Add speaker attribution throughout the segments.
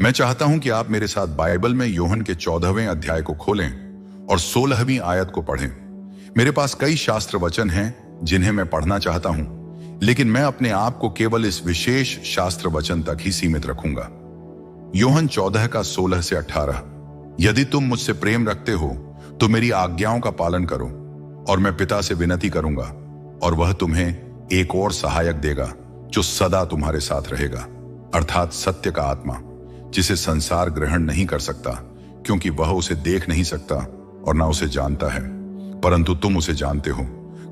Speaker 1: मैं चाहता हूं कि आप मेरे साथ बाइबल में यूहन्ना के 14वें अध्याय को खोलें और 16वीं आयत को पढ़ें। मेरे पास कई शास्त्र वचन हैं जिन्हें मैं पढ़ना चाहता हूं, लेकिन मैं अपने आप को केवल इस विशेष शास्त्र वचन तक ही सीमित रखूंगा। यूहन्ना 14 का 16 से 18। यदि तुम मुझसे प्रेम रखते हो तो मेरी आज्ञाओं का पालन करो, और मैं पिता से विनती करूंगा और वह तुम्हें एक और सहायक देगा जो सदा तुम्हारे साथ रहेगा, अर्थात सत्य का आत्मा, जिसे संसार ग्रहण नहीं कर सकता क्योंकि वह उसे देख नहीं सकता और ना उसे जानता है, परंतु तुम उसे जानते हो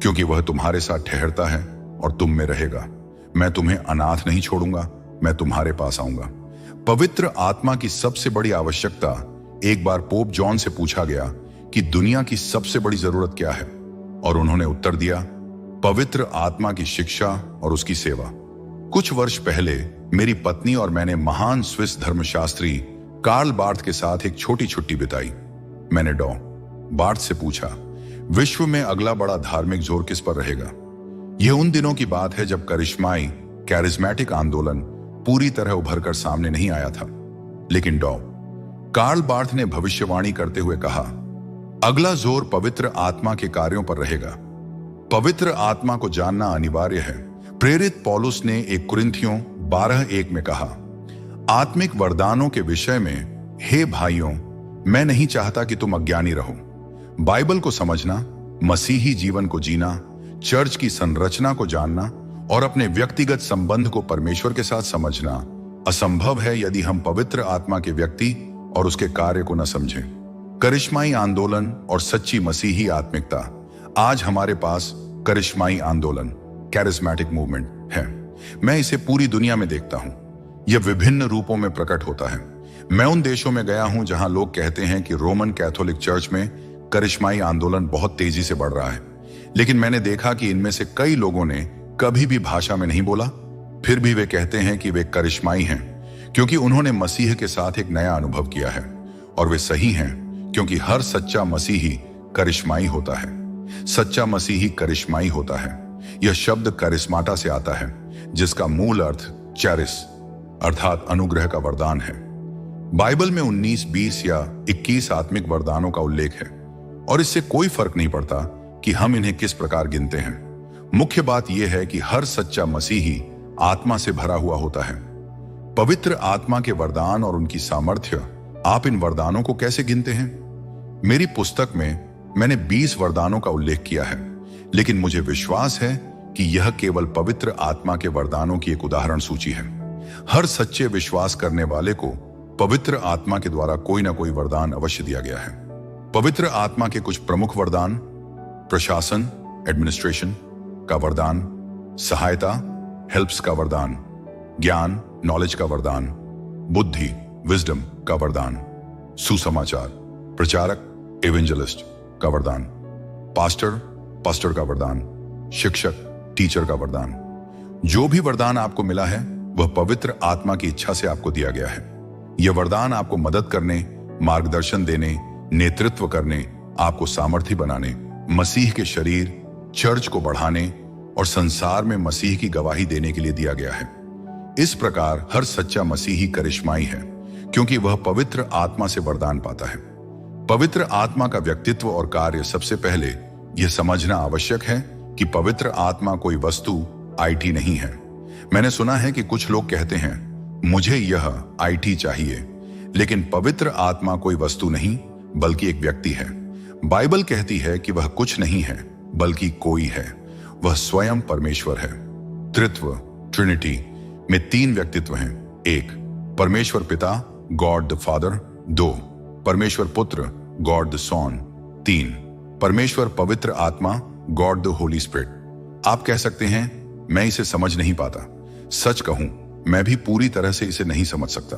Speaker 1: क्योंकि वह तुम्हारे साथ ठहरता है और तुम में रहेगा। मैं तुम्हें अनाथ नहीं छोड़ूंगा, मैं तुम्हारे पास आऊंगा। पवित्र आत्मा की सबसे बड़ी आवश्यकता एक बार पोप जॉन से पूछा गया कि दुनिया की सबसे बड़ी जरूरत क्या है, और उन्होंने उत्तर दिया, पवित्र आत्मा की शिक्षा और उसकी सेवा। कुछ वर्ष पहले मेरी पत्नी और मैंने महान स्विस धर्मशास्त्री कार्ल बार्थ के साथ एक छोटी छुट्टी बिताई। मैंने डॉ बार्थ से पूछा, विश्व में अगला बड़ा धार्मिक जोर किस पर रहेगा? यह उन दिनों की बात है जब करिश्माई कैरिस्मेटिक आंदोलन पूरी तरह उभर कर सामने नहीं आया था, लेकिन डॉ कार्ल बार्थ ने भविष्यवाणी करते हुए कहा, अगला जोर पवित्र आत्मा के कार्यों पर रहेगा। पवित्र आत्मा को जानना अनिवार्य है। प्रेरित पौलुस ने 1 कुरिन्थियों 12:1 में कहा, आत्मिक वरदानों के विषय में हे भाइयों, मैं नहीं चाहता कि तुम अज्ञानी रहो। बाइबल को समझना, मसीही जीवन को जीना, चर्च की संरचना को जानना और अपने व्यक्तिगत संबंध को परमेश्वर के साथ समझना असंभव है यदि हम पवित्र आत्मा के व्यक्ति और उसके कार्य को न समझें। करिश्माई आंदोलन और सच्ची मसीही आत्मिकता। आज हमारे पास करिश्माई आंदोलन, कैरिस्मेटिक मूवमेंट है। मैं इसे पूरी दुनिया में देखता हूं। यह विभिन्न रूपों में प्रकट होता है। मैं उन देशों में गया हूं जहां लोग कहते हैं कि रोमन कैथोलिक चर्च में करिश्माई आंदोलन बहुत तेजी से बढ़ रहा है, लेकिन मैंने देखा कि इनमें से कई लोगों ने कभी भी भाषा में नहीं बोला, फिर भी वे कहते हैं कि वे करिश्माई हैं क्योंकि उन्होंने मसीह के साथ एक नया अनुभव किया है। और वे सही हैं क्योंकि हर सच्चा मसीही करिश्माई होता है। सच्चा मसीही करिश्माई होता है। यह शब्द करिश्माटा से आता है, जिसका मूल अर्थ चैरिस अर्थात अनुग्रह का वरदान है। बाइबल में 19, 20 या 21 आत्मिक वरदानों का उल्लेख है, और इससे कोई फर्क नहीं पड़ता कि हम इन्हें किस प्रकार गिनते हैं। मुख्य बात यह है कि हर सच्चा मसीही आत्मा से भरा हुआ होता है। पवित्र आत्मा के वरदान और उनकी सामर्थ्य। आप इन वरदानों को कैसे गिनते हैं? मेरी पुस्तक में मैंने 20 वरदानों का उल्लेख किया है, लेकिन मुझे विश्वास है कि यह केवल पवित्र आत्मा के वरदानों की एक उदाहरण सूची है। हर सच्चे विश्वास करने वाले को पवित्र आत्मा के द्वारा कोई ना कोई वरदान अवश्य दिया गया है। पवित्र आत्मा के कुछ प्रमुख वरदान: प्रशासन, एडमिनिस्ट्रेशन का वरदान, सहायता, हेल्प्स का वरदान, ज्ञान, नॉलेज का वरदान, बुद्धि, विजडम का वरदान, सुसमाचार, प्रचारक, एवेंजलिस्ट का वरदान, पास्टर का वरदान, शिक्षक, टीचर का वरदान। जो भी वरदान आपको मिला है वह पवित्र आत्मा की इच्छा से आपको दिया गया है। यह वरदान आपको मदद करने, मार्गदर्शन देने, नेतृत्व करने, आपको सामर्थ्य बनाने, मसीह के शरीर चर्च को बढ़ाने और संसार में मसीह की गवाही देने के लिए दिया गया है। इस प्रकार हर सच्चा मसीही करिश्माई है क्योंकि वह पवित्र आत्मा से वरदान पाता है। पवित्र आत्मा का व्यक्तित्व और कार्य। सबसे पहले यह समझना आवश्यक है कि पवित्र आत्मा कोई वस्तु, आईटी नहीं है। मैंने सुना है कि कुछ लोग कहते हैं, मुझे यह आईटी चाहिए, लेकिन पवित्र आत्मा कोई वस्तु नहीं बल्कि एक व्यक्ति है। बाइबल कहती है कि वह कुछ नहीं है बल्कि कोई है। वह स्वयं परमेश्वर है। त्रित्व, ट्रिनिटी में 3 व्यक्तित्व हैं। 1, परमेश्वर पिता, गॉड द फादर। 2, परमेश्वर पुत्र, गॉड द सॉन। 3, परमेश्वर पवित्र आत्मा, गॉड द होली स्पिरिट। आप कह सकते हैं, मैं इसे समझ नहीं पाता। सच कहूं, मैं भी पूरी तरह से इसे नहीं समझ सकता,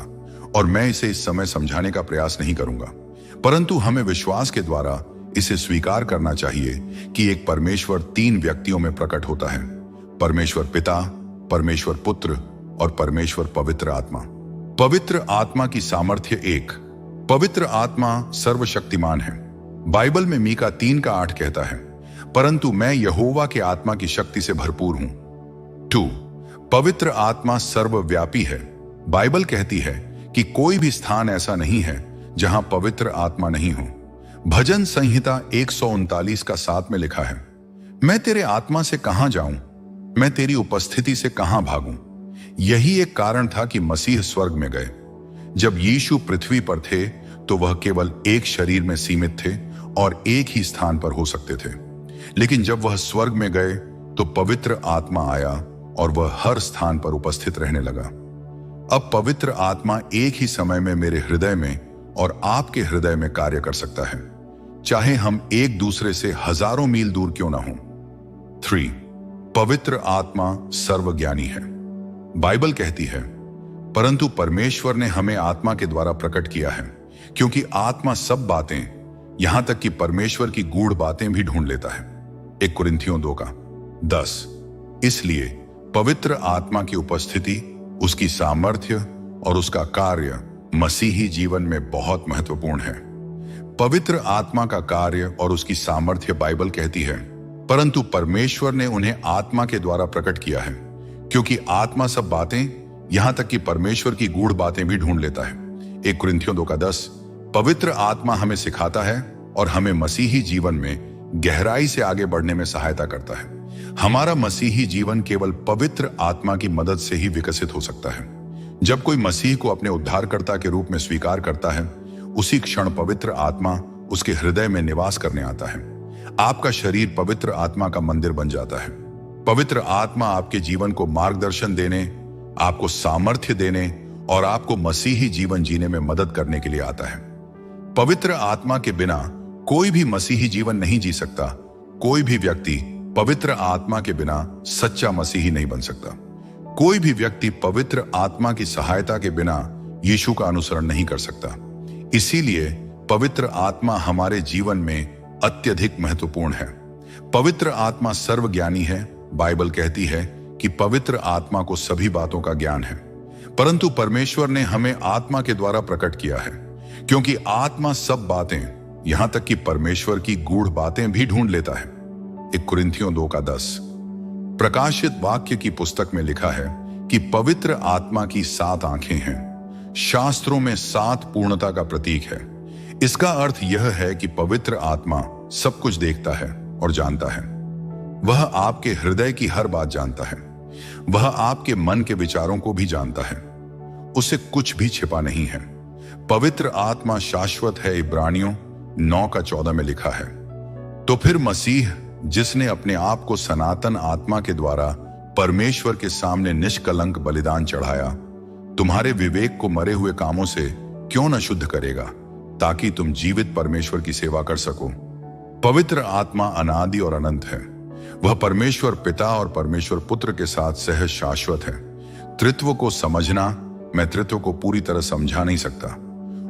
Speaker 1: और मैं इसे इस समय समझाने का प्रयास नहीं करूंगा, परंतु हमें विश्वास के द्वारा इसे स्वीकार करना चाहिए कि एक परमेश्वर 3 व्यक्तियों में प्रकट होता है: परमेश्वर पिता, परमेश्वर पुत्र और परमेश्वर पवित्र आत्मा। पवित्र आत्मा की सामर्थ्य। 1, पवित्र आत्मा सर्वशक्तिमान है। बाइबल में मीका 3:8 कहता है, परंतु मैं यहोवा के आत्मा की शक्ति से भरपूर हूं। 2, पवित्र आत्मा सर्वव्यापी है। बाइबल कहती है कि कोई भी स्थान ऐसा नहीं है जहां पवित्र आत्मा नहीं हो। भजन संहिता 139 का 7 में लिखा है, मैं तेरे आत्मा से कहां जाऊं, मैं तेरी उपस्थिति से कहां भागूं। यही एक कारण था कि मसीह स्वर्ग में गए। जब यीशु पृथ्वी पर थे तो वह केवल एक शरीर में सीमित थे और एक ही स्थान पर हो सकते थे, लेकिन जब वह स्वर्ग में गए तो पवित्र आत्मा आया और वह हर स्थान पर उपस्थित रहने लगा। अब पवित्र आत्मा एक ही समय में मेरे हृदय में और आपके हृदय में कार्य कर सकता है, चाहे हम एक दूसरे से हजारों मील दूर क्यों ना हों। 3. पवित्र आत्मा सर्वज्ञानी है। बाइबल कहती है, परंतु परमेश्वर ने हमें आत्मा के द्वारा प्रकट किया है, क्योंकि आत्मा सब बातें, यहां तक कि परमेश्वर की गूढ़ बातें भी ढूंढ लेता है। 1 कुरिन्थियों 2 का 10। इसलिए पवित्र आत्मा की उपस्थिति, उसकी सामर्थ्य और उसका कार्य मसीही जीवन में बहुत महत्वपूर्ण है। पवित्र आत्मा का कार्य और उसकी सामर्थ्य बाइबल कहती है, परंतु परमेश्वर ने उन्हें आत्मा के द्वारा प्रकट किया है, क्योंकि आत्मा सब बातें, यहां तक कि परमेश्वर की गूढ़ बातें भी ढूंढ लेता है। 1 कुरिन्थियों 2 का 10। पवित्र आत्मा हमें सिखाता है और हमें मसीही जीवन में गहराई से आगे बढ़ने में सहायता करता है। हमारा मसीही जीवन केवल पवित्र आत्मा की मदद से ही विकसित हो सकता है। जब कोई मसीह को अपने उद्धारकर्ता के रूप में स्वीकार करता है, उसी क्षण पवित्र आत्मा उसके हृदय में निवास करने आता है। आपका शरीर पवित्र आत्मा का मंदिर बन जाता है। पवित्र आत्मा आपके जीवन को मार्गदर्शन देने, आपको सामर्थ्य देने और आपको मसीही जीवन जीने में मदद करने के लिए आता है। पवित्र आत्मा के बिना कोई भी मसीही जीवन नहीं जी सकता। कोई भी व्यक्ति पवित्र आत्मा के बिना सच्चा मसीही नहीं बन सकता। कोई भी व्यक्ति पवित्र आत्मा की सहायता के बिना यीशु का अनुसरण नहीं कर सकता। इसीलिए पवित्र आत्मा हमारे जीवन में अत्यधिक महत्वपूर्ण है। पवित्र आत्मा सर्वज्ञानी है। बाइबल कहती है कि पवित्र आत्मा को सभी बातों का ज्ञान है, परंतु परमेश्वर ने हमें आत्मा के द्वारा प्रकट किया है, क्योंकि आत्मा सब बातें, यहां तक कि परमेश्वर की गूढ़ बातें भी ढूंढ लेता है। 1 कुरिन्थियों 2 का 10। प्रकाशित वाक्य की पुस्तक में लिखा है कि पवित्र आत्मा की 7 आंखें हैं। शास्त्रों में 7 पूर्णता का प्रतीक है। इसका अर्थ यह है कि पवित्र आत्मा सब कुछ देखता है और जानता है। वह आपके हृदय की हर बात जानता है। वह आपके मन के विचारों को भी जानता है। उसे कुछ भी छिपा नहीं है। पवित्र आत्मा शाश्वत है। इब्रानियों 9 का 14 में लिखा है, तो फिर मसीह, जिसने अपने आप को सनातन आत्मा के द्वारा परमेश्वर के सामने निष्कलंक बलिदान चढ़ाया, तुम्हारे विवेक को मरे हुए कामों से क्यों न शुद्ध करेगा, ताकि तुम जीवित परमेश्वर की सेवा कर सको। पवित्र आत्मा अनादि और अनंत है। वह परमेश्वर पिता और परमेश्वर पुत्र के साथ सहज शाश्वत है। त्रित्व को समझना, मैं त्रित्व को पूरी तरह समझा नहीं सकता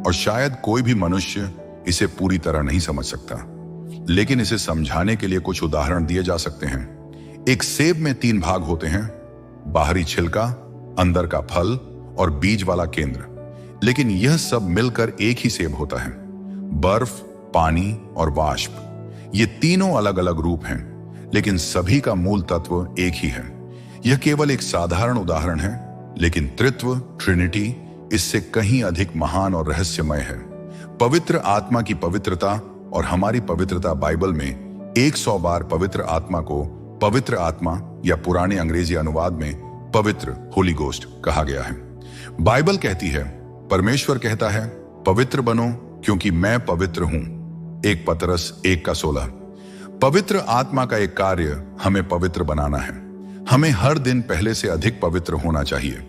Speaker 1: और शायद कोई भी मनुष्य इसे पूरी तरह नहीं समझ सकता, लेकिन इसे समझाने के लिए कुछ उदाहरण दिए जा सकते हैं। एक सेब में 3 भाग होते हैं, बाहरी छिलका, अंदर का फल और बीज वाला केंद्र, लेकिन यह सब मिलकर एक ही सेब होता है। बर्फ, पानी और वाष्प, ये तीनों अलग अलग रूप हैं, लेकिन सभी का मूल तत्व एक ही है। यह केवल एक साधारण उदाहरण है, लेकिन त्रित्व, ट्रिनिटी, इससे कहीं अधिक महान और रहस्यमय है। पवित्र आत्मा की पवित्रता और हमारी पवित्रता, बाइबल में 100 बार पवित्र आत्मा को पवित्र आत्मा या पुराने अंग्रेजी अनुवाद में पवित्र, होली गोस्ट कहा गया है। बाइबल कहती है, परमेश्वर कहता है, पवित्र बनो क्योंकि मैं पवित्र हूं। 1 पतरस 1 का 16। पवित्र आत्मा का एक कार्य हमें पवित्र बनाना है। हमें हर दिन पहले से अधिक पवित्र होना चाहिए।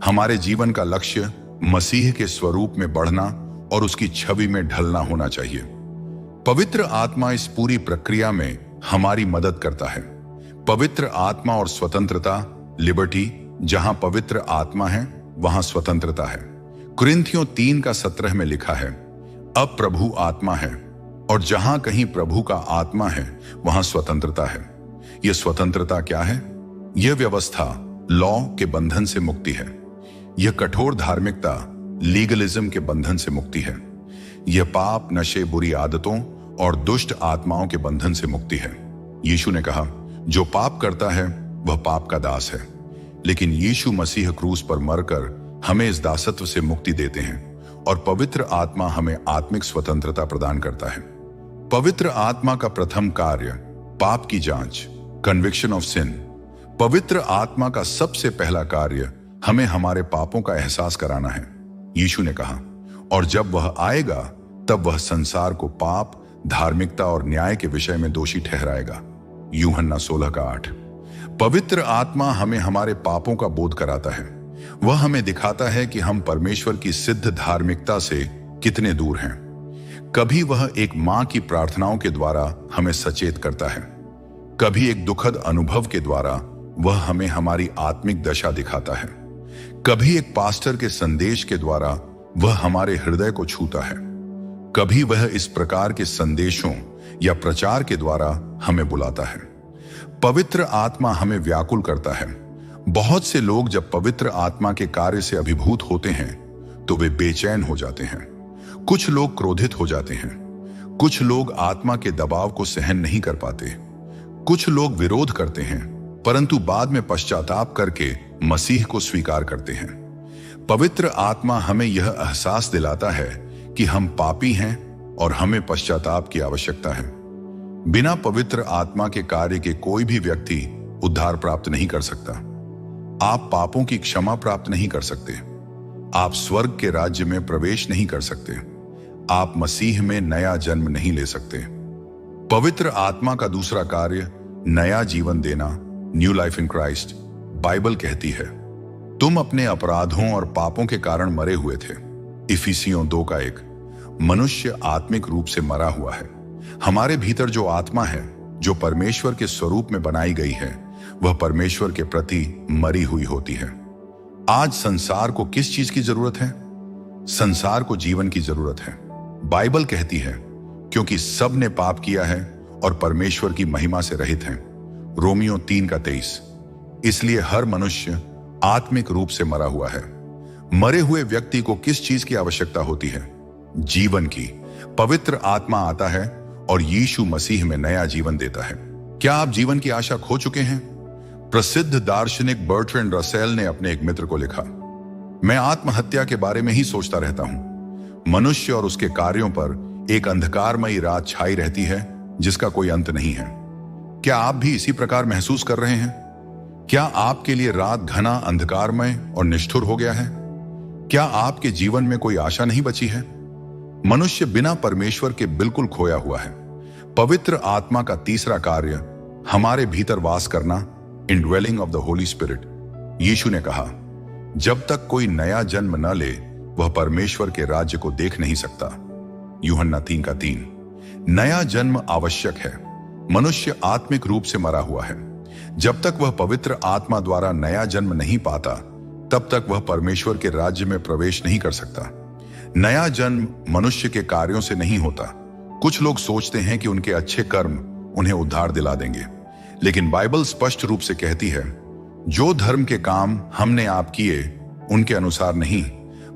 Speaker 1: हमारे जीवन का लक्ष्य मसीह के स्वरूप में बढ़ना और उसकी छवि में ढलना होना चाहिए। पवित्र आत्मा इस पूरी प्रक्रिया में हमारी मदद करता है। पवित्र आत्मा और स्वतंत्रता, लिबर्टी, जहां पवित्र आत्मा है वहां स्वतंत्रता है। कुरिन्थियों 3 का 17 में लिखा है, अब प्रभु आत्मा है और जहां कहीं प्रभु का आत्मा है वहां स्वतंत्रता है। यह स्वतंत्रता क्या है? यह व्यवस्था, लॉ के बंधन से मुक्ति है। यह कठोर धार्मिकता, लीगलिज्म के बंधन से मुक्ति है। यह पाप, नशे, बुरी आदतों और दुष्ट आत्माओं के बंधन से मुक्ति है। यीशु ने कहा, जो पाप करता है वह पाप का दास है, लेकिन यीशु मसीह क्रूस पर मरकर हमें इस दासत्व से मुक्ति देते हैं और पवित्र आत्मा हमें आत्मिक स्वतंत्रता प्रदान करता है। पवित्र आत्मा का प्रथम कार्य पाप की जांच, कन्विक्शन ऑफ सिन। पवित्र आत्मा का सबसे पहला कार्य हमें हमारे पापों का एहसास कराना है। यीशु ने कहा, और जब वह आएगा तब वह संसार को पाप, धार्मिकता और न्याय के विषय में दोषी ठहराएगा। यूहन्ना 16:8। पवित्र आत्मा हमें हमारे पापों का बोध कराता है। वह हमें दिखाता है कि हम परमेश्वर की सिद्ध धार्मिकता से कितने दूर हैं। कभी वह एक मां की प्रार्थनाओं के द्वारा हमें सचेत करता है, कभी एक दुखद अनुभव के द्वारा वह हमें हमारी आत्मिक दशा दिखाता है, कभी एक पास्टर के संदेश के द्वारा वह हमारे हृदय को छूता है, कभी वह इस प्रकार के संदेशों या प्रचार के द्वारा हमें बुलाता है। पवित्र आत्मा हमें व्याकुल करता है। बहुत से लोग जब पवित्र आत्मा के कार्य से अभिभूत होते हैं तो वे बेचैन हो जाते हैं। कुछ लोग क्रोधित हो जाते हैं, कुछ लोग आत्मा के दबाव को सहन नहीं कर पाते, कुछ लोग विरोध करते हैं परंतु बाद में पश्चाताप करके मसीह को स्वीकार करते हैं। पवित्र आत्मा हमें यह एहसास दिलाता है कि हम पापी हैं और हमें पश्चाताप की आवश्यकता है। बिना पवित्र आत्मा के कार्य के कोई भी व्यक्ति उद्धार प्राप्त नहीं कर सकता। आप पापों की क्षमा प्राप्त नहीं कर सकते, आप स्वर्ग के राज्य में प्रवेश नहीं कर सकते, आप मसीह में नया जन्म नहीं ले सकते। पवित्र आत्मा का दूसरा कार्य नया जीवन देना, new life in Christ. Bible कहती है, तुम अपने अपराधों और पापों के कारण मरे हुए थे। इफिसियों 2:1। मनुष्य आत्मिक रूप से मरा हुआ है। हमारे भीतर जो आत्मा है, जो परमेश्वर के स्वरूप में बनाई गई है, वह परमेश्वर के प्रति मरी हुई होती है। आज संसार को किस चीज की जरूरत है? संसार को जीवन की जरूरत है। बाइबल कहती है, क्योंकि सब ने पाप किया है और परमेश्वर की महिमा से रहित हैं। रोमियो 3:23। इसलिए हर मनुष्य आत्मिक रूप से मरा हुआ है। मरे हुए व्यक्ति को किस चीज की आवश्यकता होती है? जीवन की। पवित्र आत्मा आता है और यीशु मसीह में नया जीवन देता है। क्या आप जीवन की आशा खो चुके हैं? प्रसिद्ध दार्शनिक बर्ट्रैंड रसेल ने अपने एक मित्र को लिखा, मैं आत्महत्या के बारे में ही सोचता रहता हूं। मनुष्य और उसके कार्यों पर एक अंधकारमयी रात छाई रहती है जिसका कोई अंत नहीं है। क्या आप भी इसी प्रकार महसूस कर रहे हैं? क्या आपके लिए रात घना, अंधकारमय और निष्ठुर हो गया है? क्या आपके जीवन में कोई आशा नहीं बची है? मनुष्य बिना परमेश्वर के बिल्कुल खोया हुआ है। पवित्र आत्मा का तीसरा कार्य हमारे भीतर वास करना, indwelling of the Holy Spirit. Yeshu ने कहा, जब तक कोई नया जन्म न ले वह परमेश्वर के राज्य को देख नहीं सकता। यूहन्ना 3:3। नया जन्म आवश्यक है। मनुष्य आत्मिक रूप से मरा हुआ है। जब तक वह पवित्र आत्मा द्वारा नया जन्म नहीं पाता तब तक वह परमेश्वर के राज्य में प्रवेश नहीं कर सकता। नया जन्म मनुष्य के कार्यों से नहीं होता। कुछ लोग सोचते हैं कि उनके अच्छे कर्म उन्हें उद्धार दिला देंगे, लेकिन बाइबल स्पष्ट रूप से कहती है, जो धर्म के काम हमने आप किए उनके अनुसार नहीं,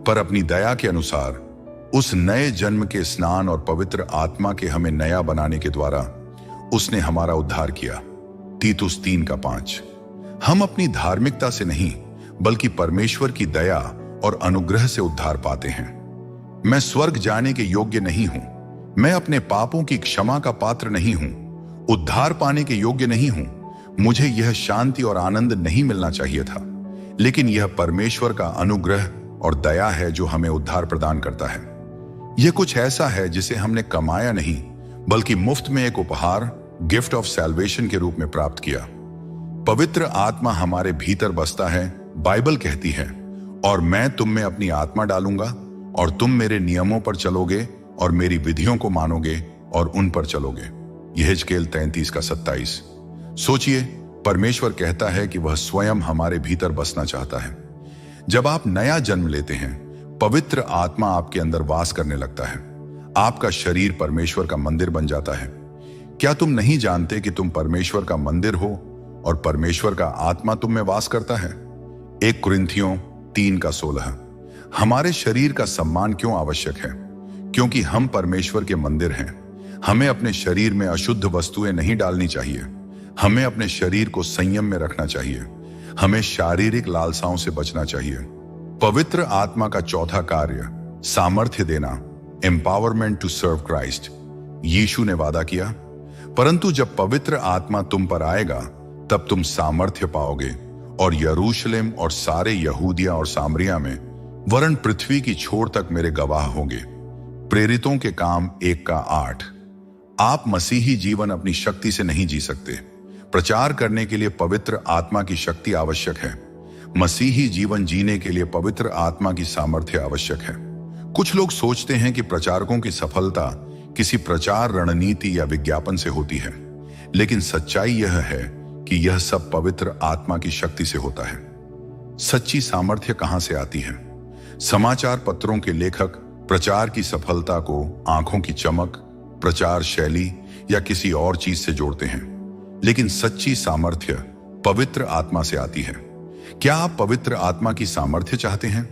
Speaker 1: पर अपनी दया के अनुसार उस नए जन्म के स्नान और पवित्र आत्मा के हमें नया बनाने के द्वारा उसने हमारा उद्धार किया। तीतुस 3:5। हम अपनी धार्मिकता से नहीं बल्कि परमेश्वर की दया और अनुग्रह से उद्धार पाते हैं। मैं स्वर्ग जाने के योग्य नहीं हूं, मैं अपने पापों की क्षमा का पात्र नहीं हूं, उद्धार पाने के योग्य नहीं हूं, मुझे यह शांति और आनंद नहीं मिलना चाहिए था, लेकिन यह परमेश्वर का अनुग्रह और दया है जो हमें उद्धार प्रदान करता है। यह कुछ ऐसा है जिसे हमने कमाया नहीं बल्कि मुफ्त में एक उपहार, गिफ्ट ऑफ सैल्वेशन के रूप में प्राप्त किया। पवित्र आत्मा हमारे भीतर बसता है। बाइबल कहती है, और मैं तुम में अपनी आत्मा डालूंगा और तुम मेरे नियमों पर चलोगे और मेरी विधियों को मानोगे और उन पर चलोगे। यहेजकेल 33:27। सोचिए, परमेश्वर कहता है कि वह स्वयं हमारे भीतर बसना चाहता है। जब आप नया जन्म लेते हैं, पवित्र आत्मा आपके अंदर वास करने लगता है। आपका शरीर परमेश्वर का मंदिर बन जाता है। क्या तुम नहीं जानते कि तुम परमेश्वर का मंदिर हो और परमेश्वर का आत्मा तुम में वास करता है? 1 कुरिन्थियों 3:16। हमारे शरीर का सम्मान क्यों आवश्यक है? क्योंकि हम परमेश्वर के मंदिर हैं। हमें अपने शरीर में अशुद्ध वस्तुएं नहीं डालनी चाहिए। हमें अपने शरीर को संयम में रखना चाहिए। हमें शारीरिक लालसाओं से बचना चाहिए। पवित्र आत्मा का चौथा कार्य सामर्थ्य देना, एम्पावरमेंट टू सर्व क्राइस्ट। यीशु ने वादा किया, परंतु जब पवित्र आत्मा तुम पर आएगा तब तुम सामर्थ्य पाओगे और यरूशलेम और सारे यहूदिया और सामरिया में वरन पृथ्वी की छोर तक मेरे गवाह होंगे। प्रेरितों के काम 1:8। आप मसीही जीवन अपनी शक्ति से नहीं जी सकते। प्रचार करने के लिए पवित्र आत्मा की शक्ति आवश्यक है। मसीही जीवन जीने के लिए पवित्र आत्मा की सामर्थ्य आवश्यक है। कुछ लोग सोचते हैं कि प्रचारकों की सफलता किसी प्रचार रणनीति या विज्ञापन से होती है, लेकिन सच्चाई यह है कि यह सब पवित्र आत्मा की शक्ति से होता है। सच्ची सामर्थ्य कहां से आती है? समाचार पत्रों के लेखक प्रचार की सफलता को आंखों की चमक, प्रचार शैली या किसी और चीज से जोड़ते हैं, लेकिन सच्ची सामर्थ्य पवित्र आत्मा से आती है। क्या आप पवित्र आत्मा की सामर्थ्य चाहते हैं?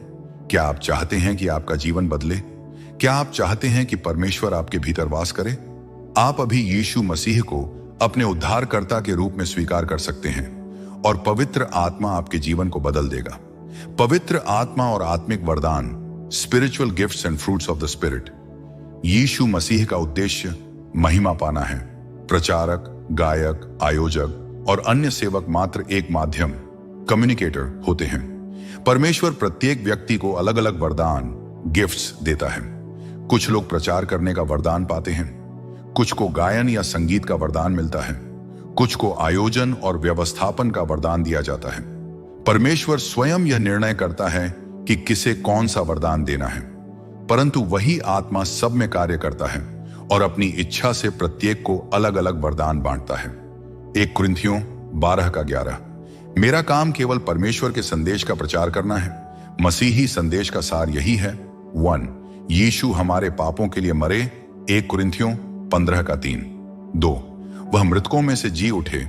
Speaker 1: क्या आप चाहते हैं कि आपका जीवन बदले? क्या आप चाहते हैं कि परमेश्वर आपके भीतर वास करे? आप अभी यीशु मसीह को अपने उद्धारकर्ता के रूप में स्वीकार कर सकते हैं और पवित्र आत्मा आपके जीवन को बदल देगा। पवित्र आत्मा और आत्मिक वरदान, spiritual gifts and fruits of the spirit. Yeshu Masih का उद्देश्य महिमा पाना है। प्रचारक, गायक, आयोजक और अन्य सेवक मात्र एक माध्यम, कम्युनिकेटर होते हैं। परमेश्वर प्रत्येक व्यक्ति को अलग अलग वरदान, गिफ्ट्स देता है। कुछ लोग प्रचार करने का वरदान पाते हैं, कुछ को गायन या संगीत का वरदान मिलता है, कुछ को आयोजन और व्यवस्थापन का वरदान दिया जाता है। परमेश्वर स्वयं यह निर्णय करता है कि किसे कौन सा वरदान देना है, परंतु वही आत्मा सब में कार्य करता है और अपनी इच्छा से प्रत्येक को अलग अलग वरदान बांटता है। 1 कुरिन्थियों 12:11। मेरा काम केवल परमेश्वर के संदेश का प्रचार करना है। मसीही संदेश का सार यही है। 1. यीशु हमारे पापों के लिए मरे, 1 कुरिन्थियों 15:3। 2. वह मृतकों में से जी उठे,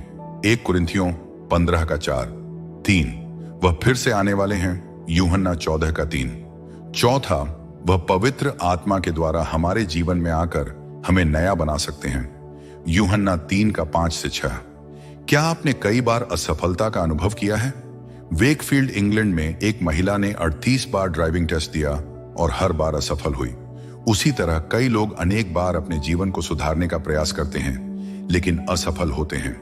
Speaker 1: 1 कुरिन्थियों 15:4। 3. वह फिर से आने वाले हैं, यूहन्ना 14:3। 4. वह पवित्र आत्मा के द्वारा हमारे जीवन में आकर हमें नया बना सकते हैं, यूहन्ना 3:5-6। क्या आपने कई बार असफलता का अनुभव किया है? वेकफील्ड इंग्लैंड में एक महिला ने 38 बार ड्राइविंग टेस्ट दिया और हर बार असफल हुई। उसी तरह कई लोग अनेक बार अपने जीवन को सुधारने का प्रयास करते हैं, लेकिन असफल होते हैं।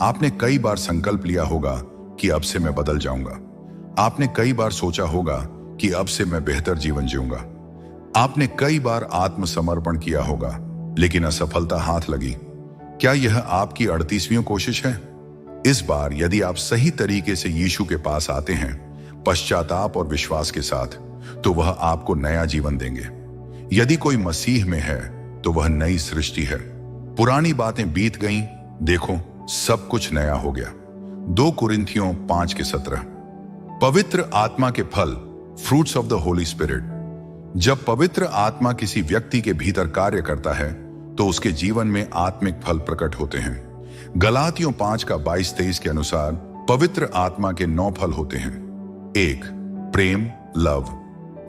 Speaker 1: आपने कई बार संकल्प लिया होगा कि अब से मैं बदल जाऊंगा। आपने कई बार सोचा होगा कि अब से मैं बेहतर जीवन जीऊंगा। आपने कई बार आत्मसमर्पण किया होगा, लेकिन असफलता हाथ लगी। क्या यह आपकी 38वीं कोशिश है? इस बार यदि आप सही तरीके से यीशु के पास आते हैं, पश्चाताप और विश्वास के साथ, तो वह आपको नया जीवन देंगे। यदि कोई मसीह में है तो वह नई सृष्टि है। पुरानी बातें बीत गईं, देखो सब कुछ नया हो गया। 2 कुरिन्थियों 5:17। पवित्र आत्मा के फल, fruits of the Holy spirit. जब पवित्र आत्मा किसी व्यक्ति के भीतर कार्य करता है तो उसके जीवन में आत्मिक फल प्रकट होते हैं। गलातियों 5:22-23 के अनुसार पवित्र आत्मा के 9 फल होते हैं। 1. प्रेम, लव,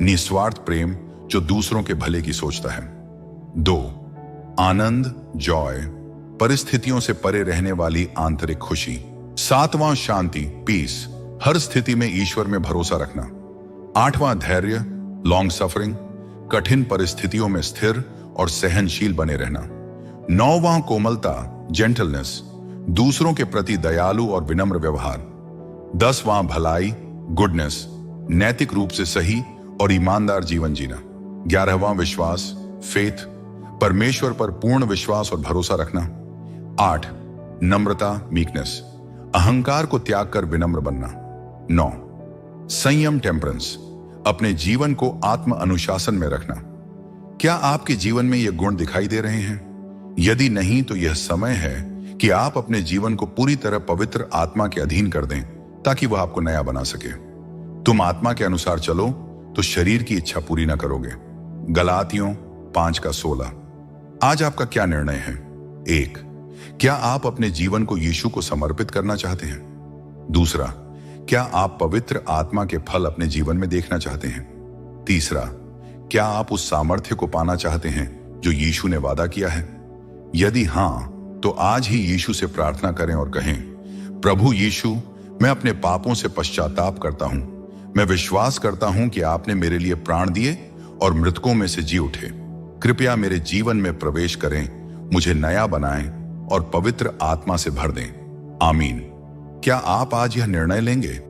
Speaker 1: निस्वार्थ प्रेम जो दूसरों के भले की सोचता है। 2. आनंद, जॉय, परिस्थितियों से परे रहने वाली आंतरिक खुशी। 7वां शांति, पीस, हर स्थिति में ईश्वर में भरोसा रखना। 8वां धैर्य, लॉन्ग सफरिंग, कठिन परिस्थितियों में स्थिर और सहनशील बने रहना। 9वां कोमलता, जेंटलनेस, दूसरों के प्रति दयालु और विनम्र व्यवहार। 10वां भलाई, गुडनेस, नैतिक रूप से सही और ईमानदार जीवन जीना। 11वां विश्वास, फेथ, परमेश्वर पर पूर्ण विश्वास और भरोसा रखना। 8. नम्रता, मीकनेस, अहंकार को त्याग कर विनम्र बनना। 9. संयम, टेम्परेंस, अपने जीवन को आत्म अनुशासन में रखना। क्या आपके जीवन में ये गुण दिखाई दे रहे हैं? यदि नहीं तो यह समय है कि आप अपने जीवन को पूरी तरह पवित्र आत्मा के अधीन कर दें ताकि वह आपको नया बना सके। तुम आत्मा के अनुसार चलो तो शरीर की इच्छा पूरी ना करोगे। गलातियों 5:16। आज आपका क्या निर्णय है? 1. क्या आप अपने जीवन को यीशु को समर्पित करना चाहते हैं? 2. क्या आप पवित्र आत्मा के फल अपने जीवन में देखना चाहते हैं? 3. क्या आप उस सामर्थ्य को पाना चाहते हैं जो यीशु ने वादा किया है? यदि हां, तो आज ही यीशु से प्रार्थना करें और कहें, प्रभु यीशु, मैं अपने पापों से पश्चाताप करता हूं। मैं विश्वास करता हूं कि आपने मेरे लिए प्राण दिए और मृतकों में से जी उठे। कृपया मेरे जीवन में प्रवेश करें, मुझे नया बनाएं और पवित्र आत्मा से भर दें। आमीन। क्या आप आज यह निर्णय लेंगे